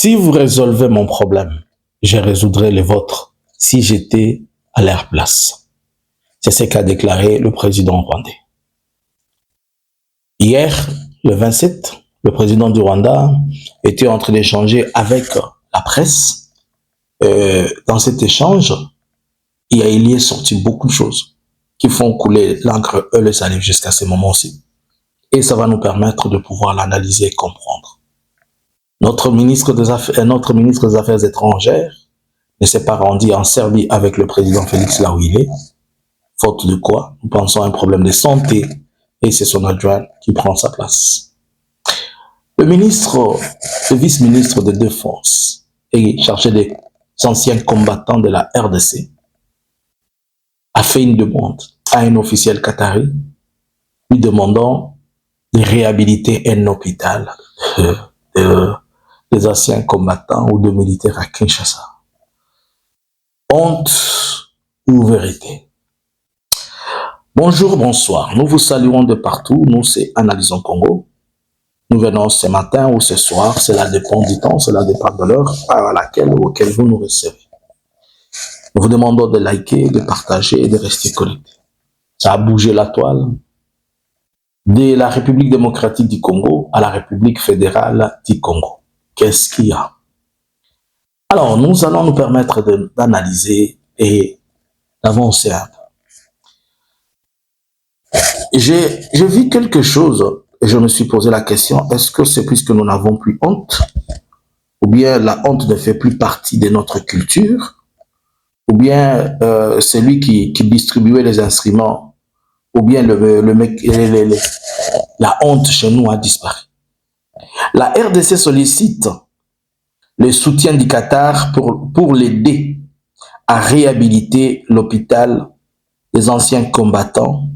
Si vous résolvez mon problème, je résoudrai les vôtres si j'étais à leur place. C'est ce qu'a déclaré le président rwandais. Hier, le 27, le président du Rwanda était en train d'échanger avec la presse. Dans cet échange, il est sorti beaucoup de choses qui font couler l'encre et le salive jusqu'à ce moment-ci. Et ça va nous permettre de pouvoir l'analyser et comprendre. Notre ministre des Affaires étrangères ne s'est pas rendu en Serbie avec le président Félix là où il est, faute de quoi nous pensons à un problème de santé et c'est son adjoint qui prend sa place. Le vice-ministre de Défense et chargé des anciens combattants de la RDC a fait une demande à un officiel qatari lui demandant de réhabiliter un hôpital des anciens combattants ou de militaires à Kinshasa. Honte ou vérité? Bonjour, bonsoir. Nous vous saluons de partout. Nous, c'est Analysons Congo. Nous venons ce matin ou ce soir. Cela dépend du temps, cela dépend de l'heure auquel vous nous recevez. Nous vous demandons de liker, de partager et de rester connectés. Ça a bougé la toile. De la République démocratique du Congo à la République fédérale du Congo. Qu'est-ce qu'il y a? Alors, nous allons nous permettre d'analyser et d'avancer un peu. J'ai vu quelque chose et je me suis posé la question, est-ce que c'est puisque nous n'avons plus honte? Ou bien la honte ne fait plus partie de notre culture? Ou bien celui qui distribuait les instruments? Ou bien la honte chez nous a disparu? La RDC sollicite le soutien du Qatar pour l'aider à réhabiliter l'hôpital des anciens combattants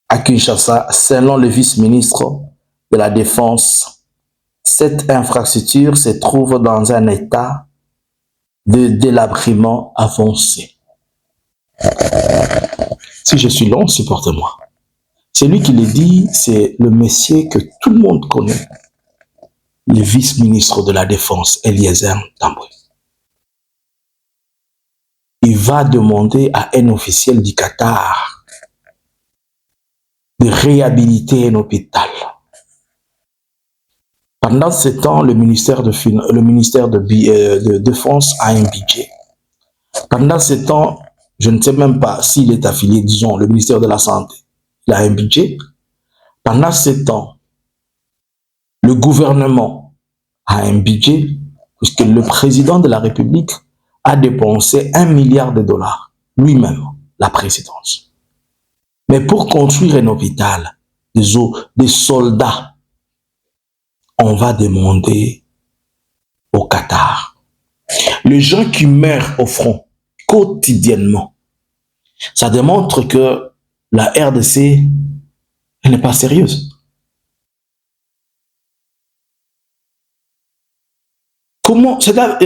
à Kinshasa, selon le vice-ministre de la Défense. Cette infrastructure se trouve dans un état de délabrement avancé. Si je suis long, supportez-moi. Celui qui le dit, c'est le monsieur que tout le monde connaît, le vice-ministre de la Défense, Eliezer Tambwe. Il va demander à un officiel du Qatar de réhabiliter un hôpital. Pendant ce temps, le ministère de Défense a un budget. Pendant ce temps, je ne sais même pas s'il est affilié, disons, le ministère de la Santé, il a un budget. Pendant ce temps, le gouvernement a un budget, puisque le président de la République a dépensé $1 milliard, lui-même, la présidence. Mais pour construire un hôpital, des soldats, on va demander au Qatar. Les gens qui meurent au front quotidiennement, ça démontre que la RDC, elle n'est pas sérieuse. Comment cela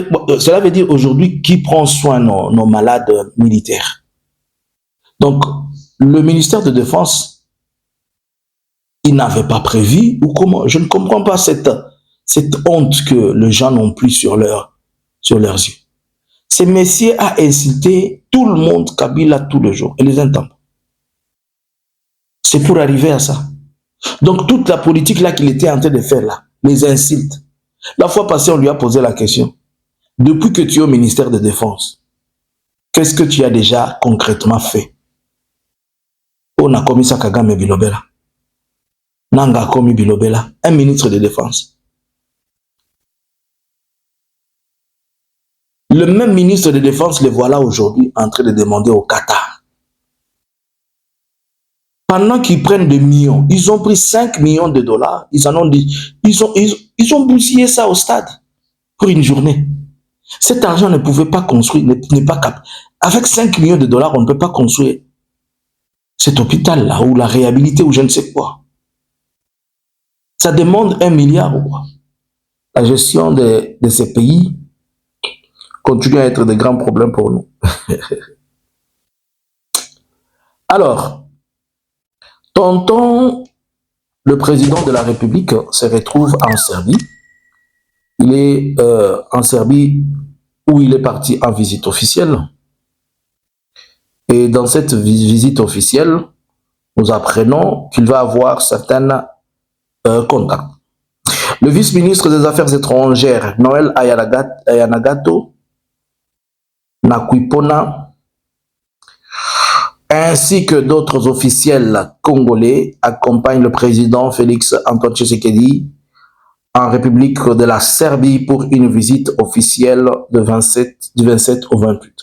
veut dire aujourd'hui qui prend soin de nos malades militaires? Donc, le ministère de Défense, il n'avait pas prévu, ou comment? Je ne comprends pas cette honte que les gens n'ont plus sur leurs yeux. Ce messieurs a insulté tout le monde, Kabila, tous les jours, et les entend. C'est pour arriver à ça. Donc, toute la politique là qu'il était en train de faire là, les insultes. La fois passée, on lui a posé la question. Depuis que tu es au ministère de Défense, qu'est-ce que tu as déjà concrètement fait? On a commis ça Kagame Bilobela. Nanga commis Bilobela, un ministre de Défense. Le même ministre de Défense, le voilà aujourd'hui en train de demander au Qatar. Pendant qu'ils prennent des millions, ils ont pris $5 millions, ils en ont dit, ils ont bousillé ça au stade pour une journée. Cet argent ne pouvait pas construire, n'est pas capable. Avec $5 millions, on ne peut pas construire cet hôpital-là, ou la réhabiliter, ou je ne sais quoi. Ça demande $1 milliard ou quoi. La gestion de ces pays continue à être de grands problèmes pour nous. Alors, tonton, le président de la République se retrouve en Serbie. Il est en Serbie où il est parti en visite officielle. Et dans cette visite officielle, nous apprenons qu'il va avoir certains contacts. Le vice-ministre des Affaires étrangères, Noël Ayanagato Nakuipona, ainsi que d'autres officiels congolais, accompagnent le président Félix Antoine Tshisekedi en République de la Serbie pour une visite officielle du 27 au 28.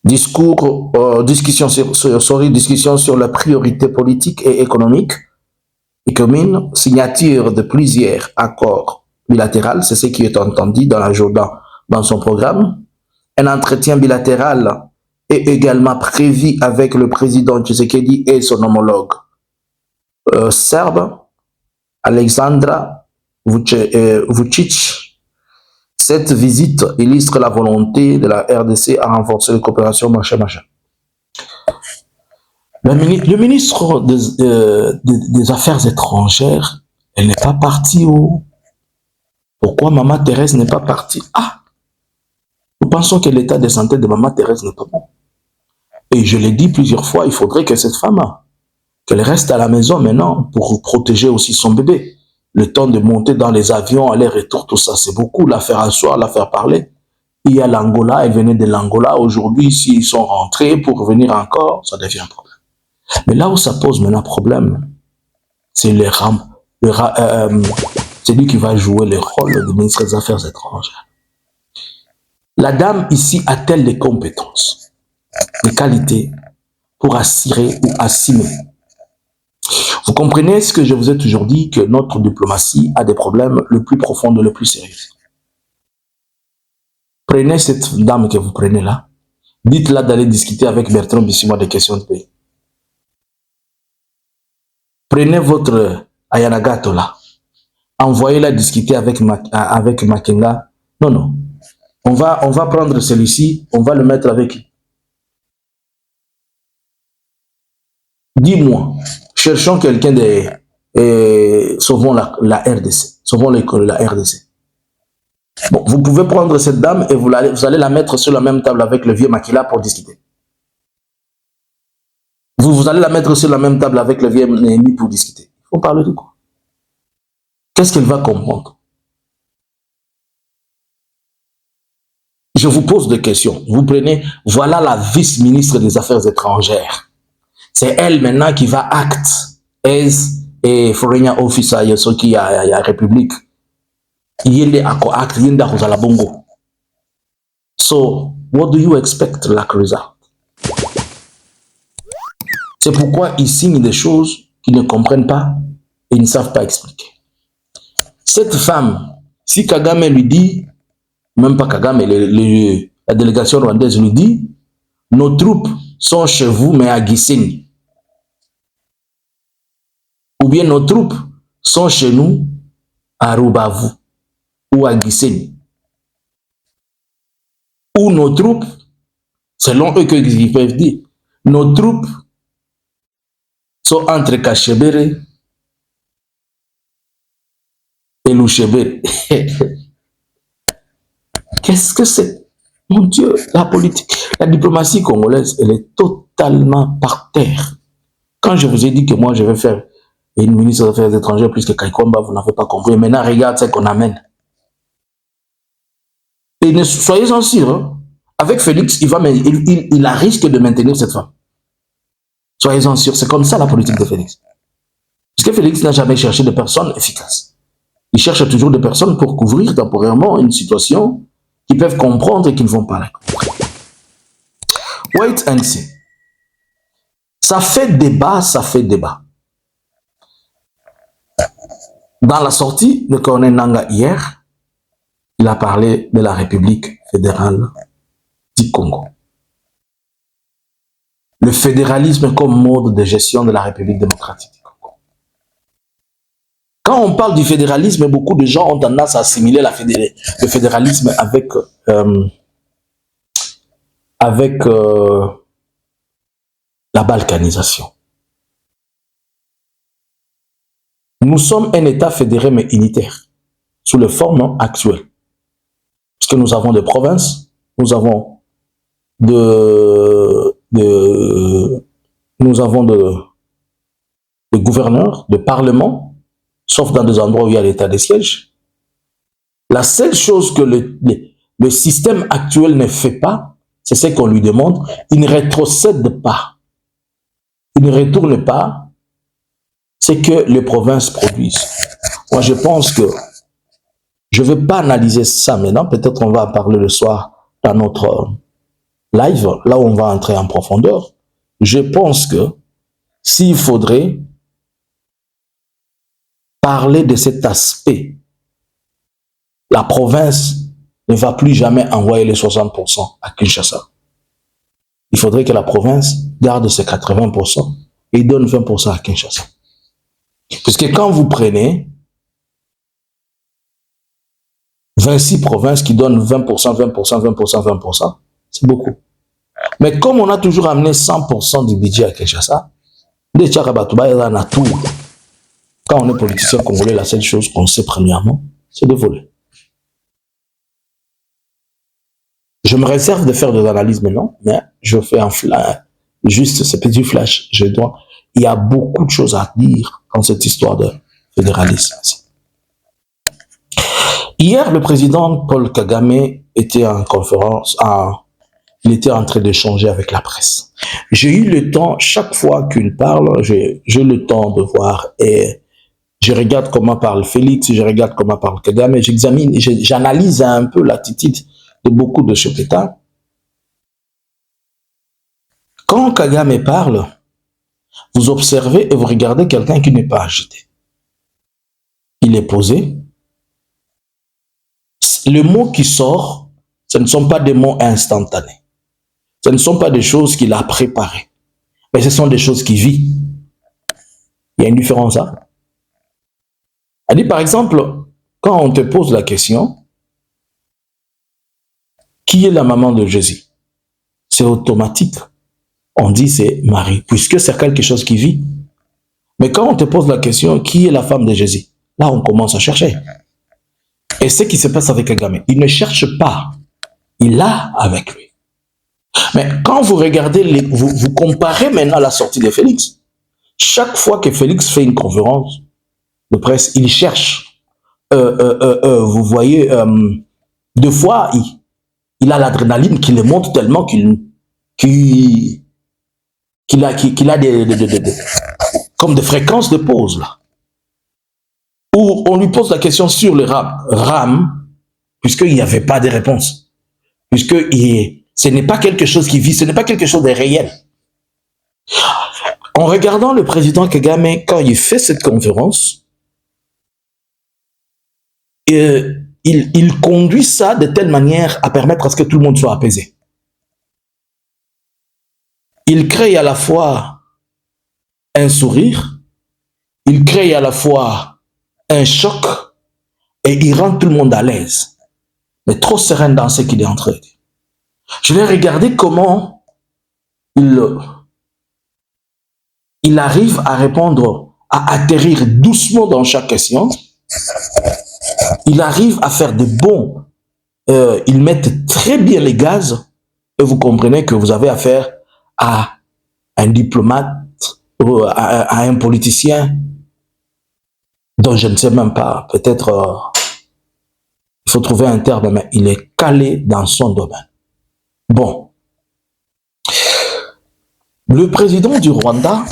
Discussion sur la priorité politique et économique et commune, signature de plusieurs accords bilatéraux, c'est ce qui est entendu dans la Jordan dans son programme. Un entretien bilatéral est également prévu avec le président Tshisekedi et son homologue serbe, Alexandra Vučić. Cette visite illustre la volonté de la RDC à renforcer la coopération machin. Le ministre des Affaires étrangères, elle n'est pas partie où? Pourquoi Maman Thérèse n'est pas partie? Ah, nous pensons que l'état de santé de Maman Thérèse n'est pas bon. Et je l'ai dit plusieurs fois, il faudrait que cette femme, qu'elle reste à la maison maintenant pour protéger aussi son bébé. Le temps de monter dans les avions, aller-retour, tout ça, c'est beaucoup. La faire asseoir, la faire parler. Il y a l'Angola, elle venait de l'Angola. Aujourd'hui, s'ils sont rentrés pour revenir encore, ça devient un problème. Mais là où ça pose maintenant problème, c'est celui qui va jouer le rôle du ministre des Affaires étrangères. La dame ici a-t-elle des compétences, des qualités pour assurer ou assumer? Vous comprenez ce que je vous ai toujours dit, que notre diplomatie a des problèmes le plus profonds et le plus sérieux. Prenez cette dame que vous prenez là, dites-la d'aller discuter avec Bertrand Bisimwa des questions de pays. Prenez votre Ayanagato là, envoyez-la discuter avec Makenga. Non, non. On va prendre celui-ci, on va le mettre avec lui. Dis-moi, cherchons quelqu'un de... sauvons la RDC. Sauvons la RDC. Bon, vous pouvez prendre cette dame et vous allez la mettre sur la même table avec le vieux Makila pour discuter. Vous allez la mettre sur la même table avec le vieux Néhémie pour discuter. Il faut parler de quoi? Qu'est-ce qu'elle va comprendre? Je vous pose des questions. Vous prenez, voilà la vice-ministre des Affaires étrangères. C'est elle maintenant qui va acte et foreign officer ce qui a République. Il est à acte, il est à la bongo. So, what do you expect like result? C'est pourquoi ils signent des choses qu'ils ne comprennent pas et ils ne savent pas expliquer. Cette femme, si Kagame lui dit, même pas Kagame, la délégation rwandaise lui dit, nos troupes sont chez vous mais à Gisenyi. Ou bien nos troupes sont chez nous à Rubavu ou à Gisenyi. Ou nos troupes, selon eux qu'ils peuvent dire, nos troupes sont entre Kachebere et Louchebere. Qu'est-ce que c'est? Mon Dieu, la politique, la diplomatie congolaise, elle est totalement par terre. Quand je vous ai dit que moi, je vais faire une ministre des Affaires étrangères plus que Kaikomba, vous n'avez pas compris. Maintenant, regarde ce qu'on amène. Et ne soyez-en sûrs, hein, avec Félix, il a risque de maintenir cette femme. Soyez-en sûrs, c'est comme ça la politique de Félix. Parce que Félix n'a jamais cherché de personnes efficaces. Il cherche toujours des personnes pour couvrir temporairement une situation qui peuvent comprendre et qui ne vont pas la comprendre. Wait and see. Ça fait débat, ça fait débat. Dans la sortie de Corneille Nangaa hier, il a parlé de la République fédérale du Congo. Le fédéralisme comme mode de gestion de la République démocratique du Congo. Quand on parle du fédéralisme, beaucoup de gens ont tendance à assimiler le fédéralisme avec la balkanisation. Nous sommes un État fédéré mais unitaire. sous les formes actuelles. Parce que nous avons des provinces, nous avons nous avons de gouverneurs, de parlements, sauf dans des endroits où il y a l'état de siège. La seule chose que le système actuel ne fait pas, c'est ce qu'on lui demande, il ne rétrocède pas. Il ne retourne pas ce que les provinces produisent. Moi, je pense que je ne vais pas analyser ça maintenant, peut-être on va en parler le soir dans notre live, là où on va entrer en profondeur. Je pense que s'il faudrait parler de cet aspect, la province ne va plus jamais envoyer les 60% à Kinshasa. Il faudrait que la province garde ses 80% et donne 20% à Kinshasa. Parce que quand vous prenez 26 provinces qui donnent 20%, 20%, 20%, 20%, c'est beaucoup. Mais comme on a toujours amené 100% du budget à Kinshasa, quand on est politicien congolais, la seule chose qu'on sait premièrement, c'est de voler. Je me réserve de faire des analyses maintenant, mais je fais un flash, juste ce petit flash. Il y a beaucoup de choses à dire dans cette histoire de fédéralisme. Hier, le président Paul Kagame était en conférence, il était en train d'échanger avec la presse. J'ai eu le temps, chaque fois qu'il parle, j'ai le temps de voir et je regarde comment parle Félix, je regarde comment parle Kagame, j'examine, j'analyse un peu l'attitude de beaucoup de chefs d'État. Quand Kagame parle, vous observez et vous regardez quelqu'un qui n'est pas agité. Il est posé. Les mots qui sortent, ce ne sont pas des mots instantanés. Ce ne sont pas des choses qu'il a préparées. Mais ce sont des choses qu'il vit. Il y a une différence, hein? Elle dit, par exemple, quand on te pose la question, qui est la maman de Jésus? C'est automatique. On dit c'est Marie, puisque c'est quelque chose qui vit. Mais quand on te pose la question, qui est la femme de Jésus? Là, on commence à chercher. Et ce qui se passe avec Kagame, il ne cherche pas. Il a avec lui. Mais quand vous regardez, vous comparez maintenant la sortie de Félix. Chaque fois que Félix fait une conférence de presse, il cherche. Vous voyez, deux fois, il a l'adrénaline qui le monte tellement qu'il a comme des fréquences de pause là. Où on lui pose la question sur le RAM, puisqu'il n'y avait pas de réponse. Puisque ce n'est pas quelque chose qui vit, ce n'est pas quelque chose de réel. En regardant le président Kagame, quand il fait cette conférence, il conduit ça de telle manière à permettre à ce que tout le monde soit apaisé. Il crée à la fois un sourire, il crée à la fois un choc et il rend tout le monde à l'aise, mais trop serein dans ce qu'il est en train de dire. Je vais regarder comment il arrive à répondre, à atterrir doucement dans chaque question. Il arrive à faire des bons, il met très bien les gaz et vous comprenez que vous avez affaire à un diplomate ou à un politicien dont je ne sais même pas, peut-être il faut trouver un terme, mais il est calé dans son domaine. Bon. Le président du Rwanda,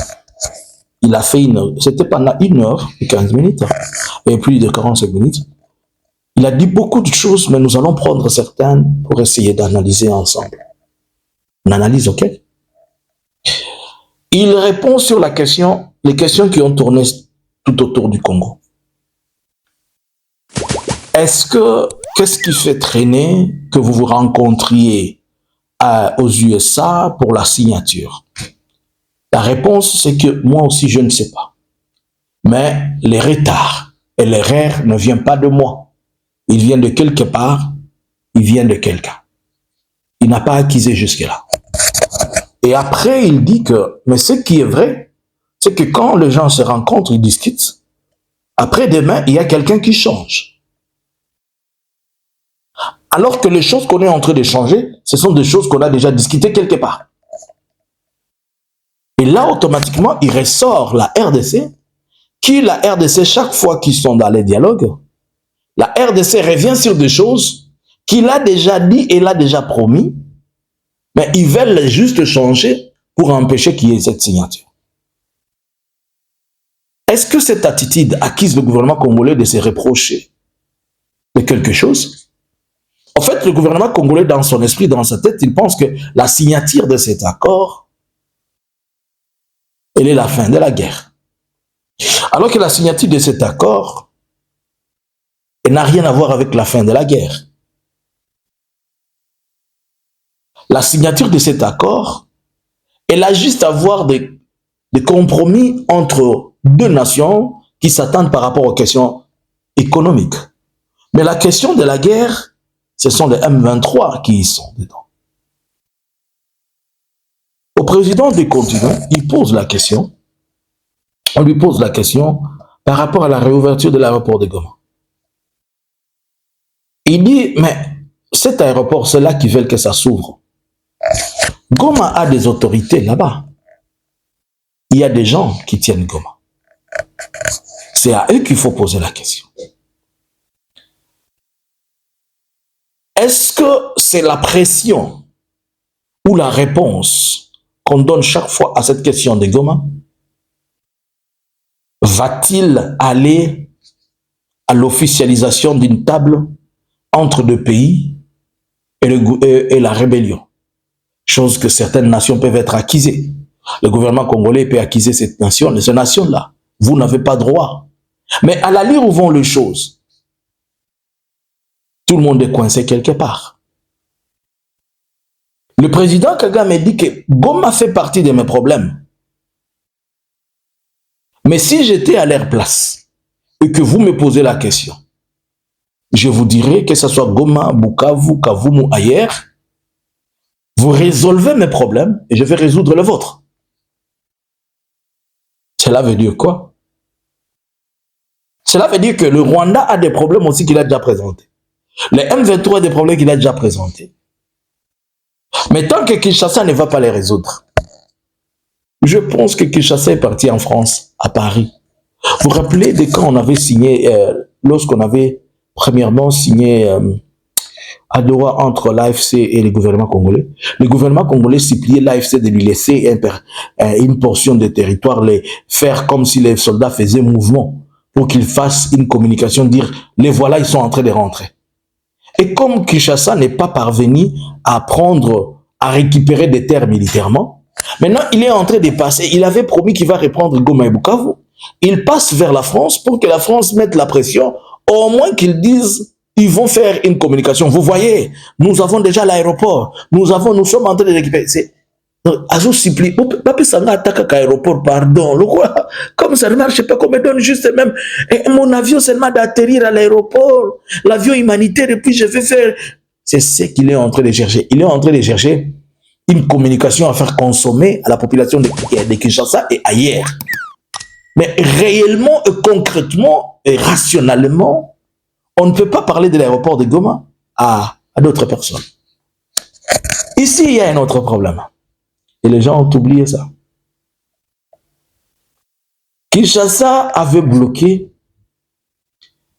il a fait c'était pendant 1h et 15 minutes, et plus de 45 minutes. Il a dit beaucoup de choses, mais nous allons prendre certaines pour essayer d'analyser ensemble. On analyse, ok? Il répond sur les questions qui ont tourné tout autour du Congo. Qu'est-ce qui fait traîner que vous vous rencontriez aux USA pour la signature? La réponse, c'est que moi aussi, je ne sais pas. Mais les retards et l'erreur ne viennent pas de moi. Ils viennent de quelque part, ils viennent de quelqu'un. Il n'a pas accusé jusque-là. Et après, il dit que, mais ce qui est vrai, c'est que quand les gens se rencontrent, ils discutent, après demain, il y a quelqu'un qui change. Alors que les choses qu'on est en train de changer, ce sont des choses qu'on a déjà discutées quelque part. Et là, automatiquement, il ressort la RDC, qui la RDC, chaque fois qu'ils sont dans les dialogues, la RDC revient sur des choses qu'il a déjà dit et l'a déjà promis, mais ils veulent juste changer pour empêcher qu'il y ait cette signature. Est-ce que cette attitude accuse le gouvernement congolais de se reprocher de quelque chose? En fait, le gouvernement congolais, dans son esprit, dans sa tête, il pense que la signature de cet accord, elle est la fin de la guerre. Alors que la signature de cet accord, elle n'a rien à voir avec la fin de la guerre. La signature de cet accord, elle a juste à voir des compromis entre deux nations qui s'attendent par rapport aux questions économiques. Mais la question de la guerre, ce sont les M23 qui y sont dedans. Au président des continents, il pose la question, on lui pose la question par rapport à la réouverture de l'aéroport de Goma. Il dit, mais cet aéroport, c'est là qu'ils veulent que ça s'ouvre. Goma a des autorités là-bas. Il y a des gens qui tiennent Goma. C'est à eux qu'il faut poser la question. Est-ce que c'est la pression ou la réponse qu'on donne chaque fois à cette question de Goma? Va-t-il aller à l'officialisation d'une table entre deux pays et la rébellion? Chose que certaines nations peuvent être accusées. Le gouvernement congolais peut accuser cette nation-là. Vous n'avez pas droit. Mais à la lire où vont les choses, tout le monde est coincé quelque part. Le président Kagame dit que Goma fait partie de mes problèmes. Mais si j'étais à leur place et que vous me posez la question, je vous dirais que ce soit Goma, Bukavu, Kavumu, ailleurs, vous résolvez mes problèmes et je vais résoudre les vôtres. Cela veut dire quoi? Cela veut dire que le Rwanda a des problèmes aussi qu'il a déjà présentés. Le M23 a des problèmes qu'il a déjà présentés. Mais tant que Kinshasa ne va pas les résoudre, je pense que Kinshasa est parti en France, à Paris. Vous vous rappelez de quand on avait signé, lorsqu'on avait premièrement signé à Doha entre l'AFC et le gouvernement congolais. Le gouvernement congolais suppliait l'AFC de lui laisser une portion de territoire, les faire comme si les soldats faisaient mouvement pour qu'ils fassent une communication, dire les voilà, ils sont en train de rentrer. Et comme Kinshasa n'est pas parvenu à récupérer des terres militairement, maintenant il est en train de passer, il avait promis qu'il va reprendre Goma et Bukavu. Il passe vers la France pour que la France mette la pression, au moins qu'ils disent ils vont faire une communication. Vous voyez, nous avons déjà l'aéroport. Nous sommes en train de récupérer. C'est Azo Sipli, Papi Sanga attaque l'aéroport, pardon. Comme ça ne marche pas, qu'on me donne juste même mon avion seulement d'atterrir à l'aéroport. L'avion humanitaire, et puis je vais faire. C'est ce qu'il est en train de chercher. Il est en train de chercher une communication à faire consommer à la population de Kinshasa et ailleurs. Mais réellement, concrètement et rationnellement, on ne peut pas parler de l'aéroport de Goma à d'autres personnes. Ici, il y a un autre problème. Et les gens ont oublié ça. Kinshasa avait bloqué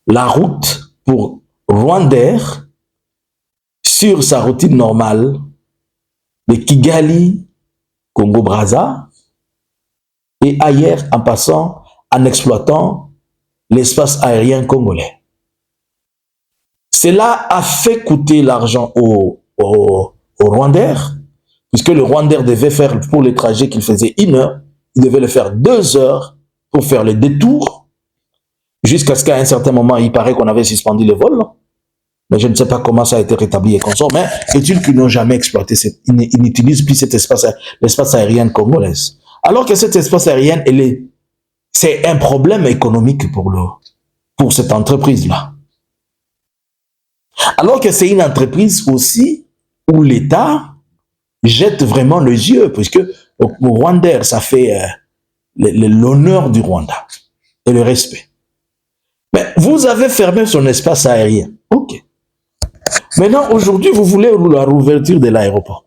la route pour Rwandair sur sa routine normale de Kigali, Congo-Brazza et ailleurs en passant, en exploitant l'espace aérien congolais. Cela a fait coûter l'argent au Rwandair, puisque le Rwandair devait faire pour le trajet qu'il faisait 1 heure, il devait le faire 2 heures pour faire le détour, jusqu'à ce qu'à un certain moment, il paraît qu'on avait suspendu le vol. Mais je ne sais pas comment ça a été rétabli et consort, mais est-il qu'ils n'ont jamais exploité, ils n'utilisent plus cet l'espace aérien congolais. Alors que cet espace aérien, c'est un problème économique pour cette entreprise-là. Alors que c'est une entreprise aussi où l'État jette vraiment les yeux, puisque au Rwanda, ça fait l'honneur du Rwanda et le respect. Mais vous avez fermé son espace aérien. Ok. Maintenant, aujourd'hui, vous voulez la rouverture de l'aéroport.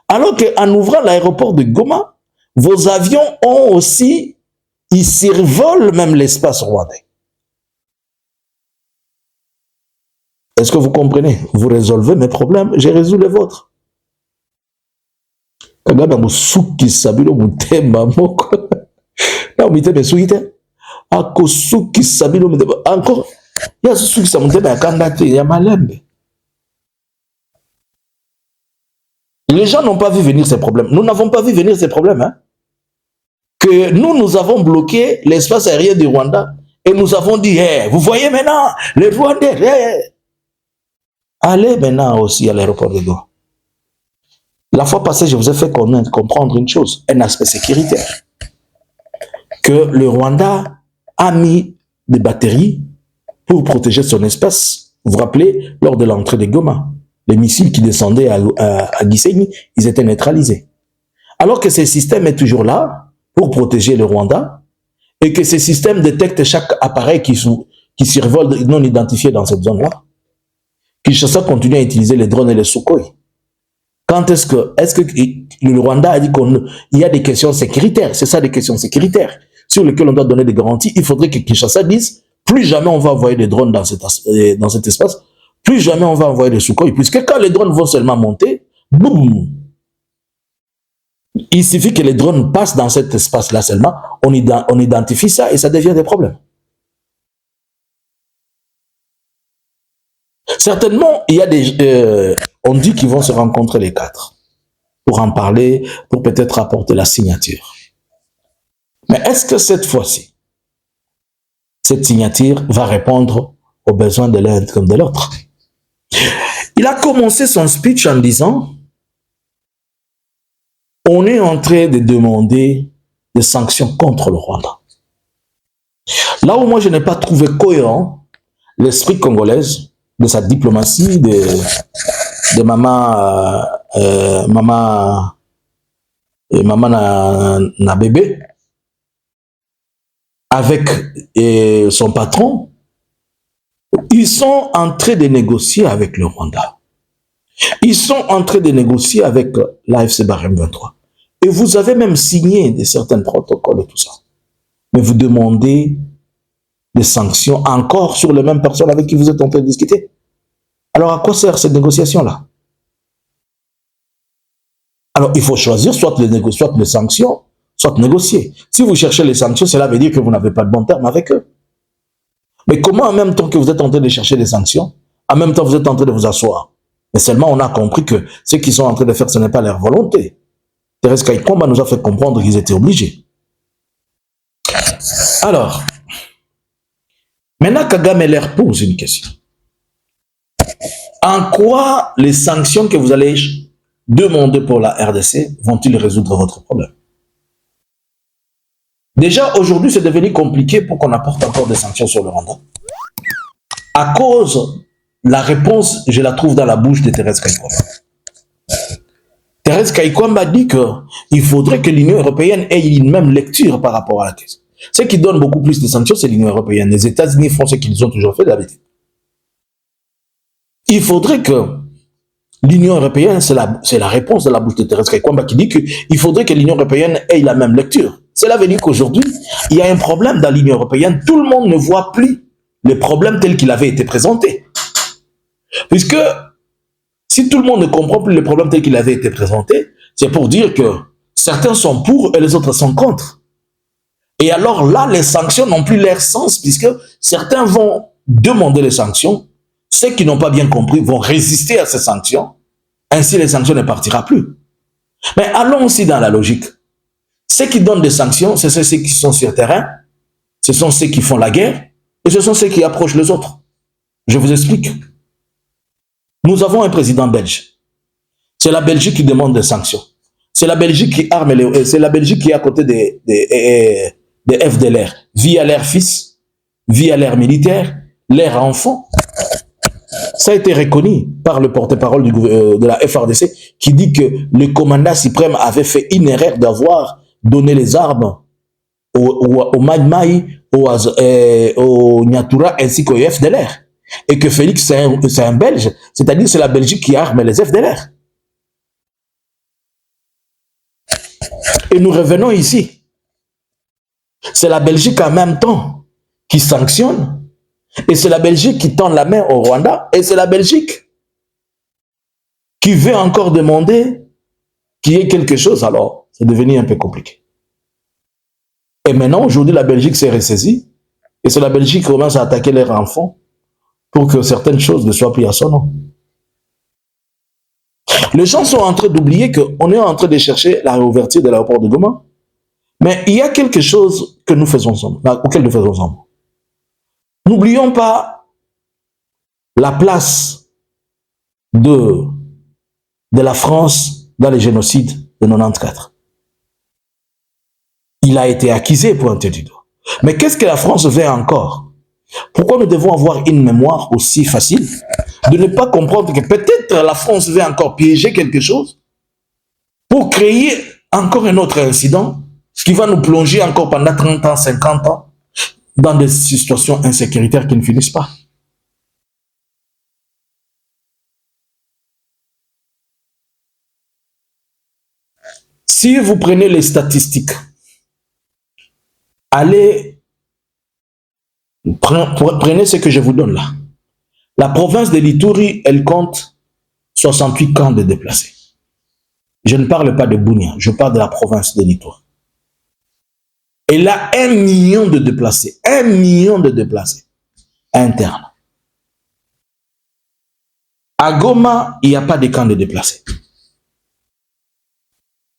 Alors qu'en ouvrant l'aéroport de Goma, vos avions ont aussi, ils survolent même l'espace rwandais. Est-ce que vous comprenez? Vous résolvez mes problèmes, j'ai résolu les vôtres. Kagame musuki sabilo mutema moko. Na mutema suite. Ako suki sabilo mutema. Encore, ya suki sa mutema ya kandate ya malembe. Les gens n'ont pas vu venir ces problèmes. Nous n'avons pas vu venir ces problèmes. Hein? Que nous avons bloqué l'espace aérien du Rwanda et nous avons dit, hey, vous voyez maintenant, les Rwandais, hey. Allez maintenant aussi à l'aéroport de Goma. La fois passée, je vous ai fait comprendre une chose, un aspect sécuritaire. Que le Rwanda a mis des batteries pour protéger son espace. Vous vous rappelez, lors de l'entrée de Goma, les missiles qui descendaient à Gisenyi, ils étaient neutralisés. Alors que ce système est toujours là pour protéger le Rwanda et que ce système détecte chaque appareil qui survole non identifié dans cette zone-là. Kinshasa continue à utiliser les drones et les Sukhoi. Quand est-ce que le Rwanda a dit qu'il y a des questions sécuritaires, c'est ça des questions sécuritaires, sur lesquelles on doit donner des garanties, il faudrait que Kinshasa dise, plus jamais on va envoyer des drones dans cet espace, plus jamais on va envoyer des Sukhoi, puisque quand les drones vont seulement monter, boum, il suffit que les drones passent dans cet espace-là seulement, on identifie ça et ça devient des problèmes. Certainement, il y a des... on dit qu'ils vont se rencontrer les quatre pour en parler, pour peut-être apporter la signature. Mais est-ce que cette fois-ci, cette signature va répondre aux besoins de l'un comme de l'autre? Il a commencé son speech en disant « On est en train de demander des sanctions contre le Rwanda. » Là où moi je n'ai pas trouvé cohérent l'esprit congolaise, de sa diplomatie, de maman na bébé, avec son patron, ils sont en train de négocier avec le Rwanda. Ils sont en train de négocier avec l'AFC Barème 23. Et vous avez même signé certains protocoles et tout ça. Mais vous demandez des sanctions encore sur les mêmes personnes avec qui vous êtes en train de discuter. Alors à quoi sert cette négociation-là? Alors il faut choisir soit les sanctions, soit négocier. Si vous cherchez les sanctions, cela veut dire que vous n'avez pas de bon terme avec eux. Mais comment en même temps que vous êtes en train de chercher des sanctions, en même temps vous êtes en train de vous asseoir? Mais seulement on a compris que ce qu'ils sont en train de faire, ce n'est pas leur volonté. Thérèse Kaikomba nous a fait comprendre qu'ils étaient obligés. Alors, maintenant Kagame leur pose une question. En quoi les sanctions que vous allez demander pour la RDC vont-ils résoudre votre problème? Déjà, aujourd'hui, c'est devenu compliqué pour qu'on apporte encore des sanctions sur le Rwanda. À cause, la réponse, je la trouve dans la bouche de Thérèse Kaikomba. Thérèse Kaikomba dit qu'il faudrait que l'Union européenne ait une même lecture par rapport à la question. Ce qui donne beaucoup plus de sanctions, c'est l'Union européenne. Les États-Unis font ce qu'ils ont toujours fait d'habitude. Il faudrait que l'Union européenne, c'est la réponse de la bouche de Thérèse Kaikomba qui dit qu'il faudrait que l'Union européenne ait la même lecture. Cela veut dire qu'aujourd'hui, il y a un problème dans l'Union européenne. Tout le monde ne voit plus les problèmes tels qu'ils avaient été présentés. Puisque si tout le monde ne comprend plus les problèmes tels qu'ils avaient été présentés, c'est pour dire que certains sont pour et les autres sont contre. Et alors là, les sanctions n'ont plus leur sens puisque certains vont demander les sanctions. Ceux qui n'ont pas bien compris vont résister à ces sanctions. Ainsi, les sanctions ne partiront plus. Mais allons aussi dans la logique. Ceux qui donnent des sanctions, c'est ceux qui sont sur le terrain, ce sont ceux qui font la guerre, et ce sont ceux qui approchent les autres. Je vous explique. Nous avons un président belge. C'est la Belgique qui demande des sanctions. C'est la Belgique qui arme c'est la Belgique qui est à côté des FDLR, via leurs fils, via leurs militaires, leurs enfants. Ça a été reconnu par le porte-parole de la FRDC qui dit que le commandant suprême avait fait une erreur d'avoir donné les armes au Maï Maï, au Nyatura ainsi qu'au FDLR. et que Félix, c'est un Belge, c'est-à-dire c'est la Belgique qui arme les FDLR. Et nous revenons ici. C'est la Belgique en même temps qui sanctionne, et c'est la Belgique qui tend la main au Rwanda, et c'est la Belgique qui veut encore demander qu'il y ait quelque chose. Alors, c'est devenu un peu compliqué. Et maintenant, aujourd'hui, la Belgique s'est ressaisie, et c'est la Belgique qui commence à attaquer leurs enfants pour que certaines choses ne soient plus à son nom. Les gens sont en train d'oublier qu'on est en train de chercher la réouverture de l'aéroport de Goma. Mais il y a quelque chose que nous faisons ensemble, auquel nous faisons ensemble. N'oublions pas la place de la France dans les génocides de 94. Il a été accusé pour un du doigt. Mais qu'est-ce que la France fait encore? Pourquoi nous devons avoir une mémoire aussi facile de ne pas comprendre que peut-être la France veut encore piéger quelque chose pour créer encore un autre incident qui va nous plonger encore pendant 30 ans, 50 ans dans des situations insécuritaires qui ne finissent pas. Si vous prenez les statistiques, allez, prenez ce que je vous donne là. La province de l'Ituri, elle compte 68 camps de déplacés. Je ne parle pas de Bunia, je parle de la province de l'Ituri. Elle a 1 million de déplacés, 1 million de déplacés internes. À Goma, il n'y a pas de camps de déplacés.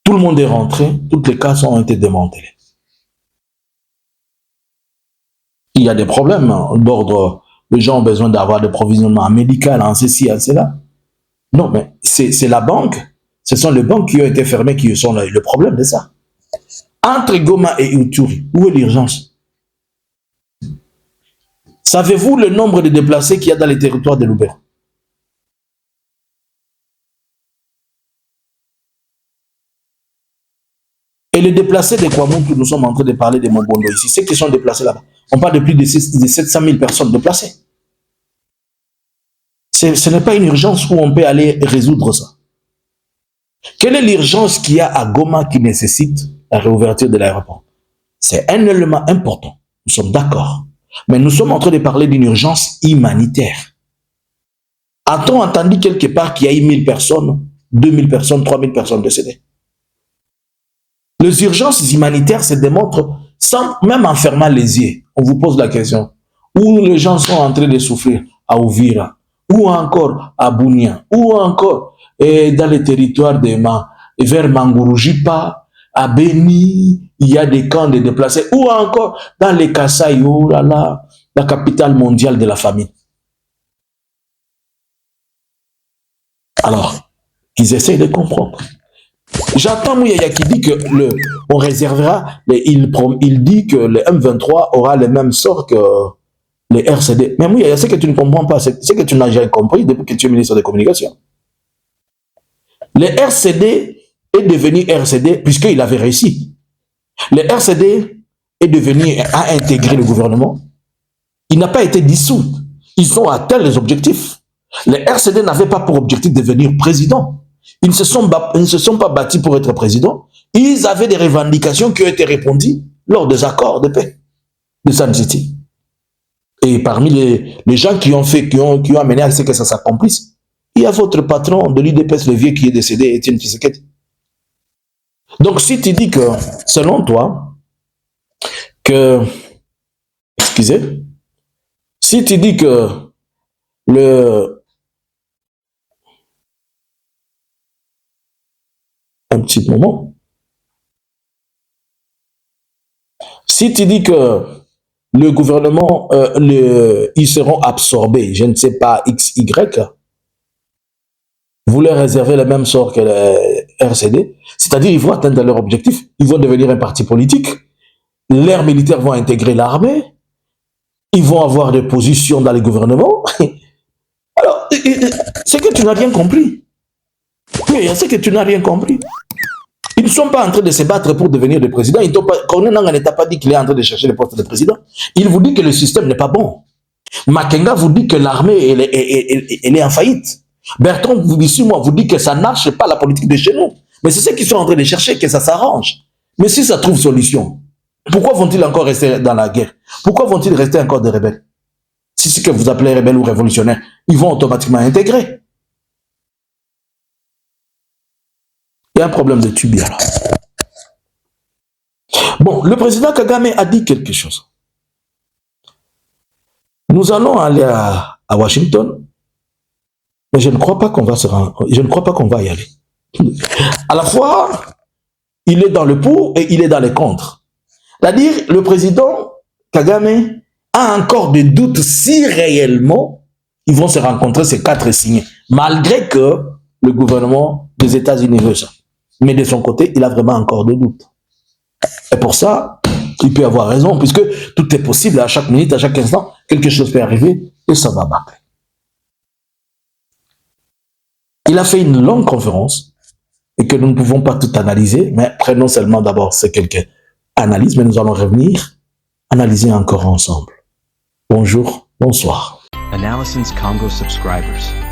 Tout le monde est rentré, toutes les cases ont été démantelées. Il y a des problèmes d'ordre, les gens ont besoin d'avoir des provisionnements médicaux, en ceci, en cela. Non, mais c'est la banque, ce sont les banques qui ont été fermées qui sont le problème de ça. Entre Goma et Ituri, où est l'urgence? Savez-vous le nombre de déplacés qu'il y a dans les territoires de Lubero? Et les déplacés de Kwamoutou, nous sommes en train de parler de Mobondo ici, ceux qui sont déplacés là-bas, on parle de plus de 700 000 personnes déplacées. Ce n'est pas une urgence où on peut aller résoudre ça. Quelle est l'urgence qu'il y a à Goma qui nécessite la réouverture de l'aéroport? C'est un élément important, nous sommes d'accord. Mais nous sommes en train de parler d'une urgence humanitaire. A-t-on entendu quelque part qu'il y a eu 1000 personnes, 2000 personnes, 3000 personnes décédées? Les urgences humanitaires se démontrent sans même en fermant les yeux. On vous pose la question. Où les gens sont en train de souffrir? À Ouvira, ou encore à Bunia, ou encore dans les territoires vers Mangurujipa, à Beni, il y a des camps de déplacés, ou encore dans les Kasaï, oh là là, la capitale mondiale de la famine. Alors, ils essayent de comprendre. J'entends Mouyaya qui dit que on réservera, il dit que le M23 aura le même sort que les RCD. Mais Mouyaya, c'est que tu ne comprends pas, c'est que tu n'as jamais compris depuis que tu es ministre des Communications. Le RCD est devenu RCD puisqu'il avait réussi. Le RCD est devenu, a intégré le gouvernement. Il n'a pas été dissous. Ils ont atteint les objectifs. Le RCD n'avait pas pour objectif de devenir président. Ils ne se sont pas bâtis pour être président. Ils avaient des revendications qui ont été répondues lors des accords de paix de Sun City. Et parmi les gens qui ont amené à ce que ça s'accomplisse, il y a votre patron de l'UDPS, le vieux qui est décédé, Étienne Tshisekedi. Donc si tu dis que, selon toi, si tu dis que un petit moment. Si tu dis que le gouvernement, ils seront absorbés, je ne sais pas, X, Y, vous leur réservez le même sort que le RCD, c'est-à-dire ils vont atteindre leur objectif, ils vont devenir un parti politique, leurs militaires vont intégrer l'armée, ils vont avoir des positions dans les gouvernements. Alors, c'est que tu n'as rien compris. Oui, c'est que tu n'as rien compris. Ils ne sont pas en train de se battre pour devenir le président. Corneille Nangaa n'a pas dit qu'il est en train de chercher le poste de président. Il vous dit que le système n'est pas bon. Makenga vous dit que l'armée, elle est en faillite. Bertrand Bissimo vous dit que ça ne marche pas la politique de chez nous. Mais c'est ce qu'ils sont en train de chercher, que ça s'arrange. Mais si ça trouve solution, pourquoi vont-ils encore rester dans la guerre? Pourquoi vont-ils rester encore des rebelles? Si c'est que vous appelez rebelles ou révolutionnaires, ils vont automatiquement intégrer. Il y a un problème de tubia là. Bon, le président Kagame a dit quelque chose. Nous allons aller à Washington, mais je ne crois pas qu'on va se rendre, je ne crois pas qu'on va y aller. À la fois, il est dans le pour et il est dans les contre. C'est-à-dire, le président Kagame a encore des doutes si réellement ils vont se rencontrer ces 4 signés, malgré que le gouvernement des États-Unis veut ça. Mais de son côté, il a vraiment encore des doutes. Et pour ça, il peut avoir raison, puisque tout est possible à chaque minute, à chaque instant, quelque chose peut arriver et ça va battre. Il a fait une longue conférence et que nous ne pouvons pas tout analyser, mais prenons seulement d'abord ces quelques analyses, mais nous allons revenir analyser encore ensemble. Bonjour, bonsoir. Analysins Congo subscribers.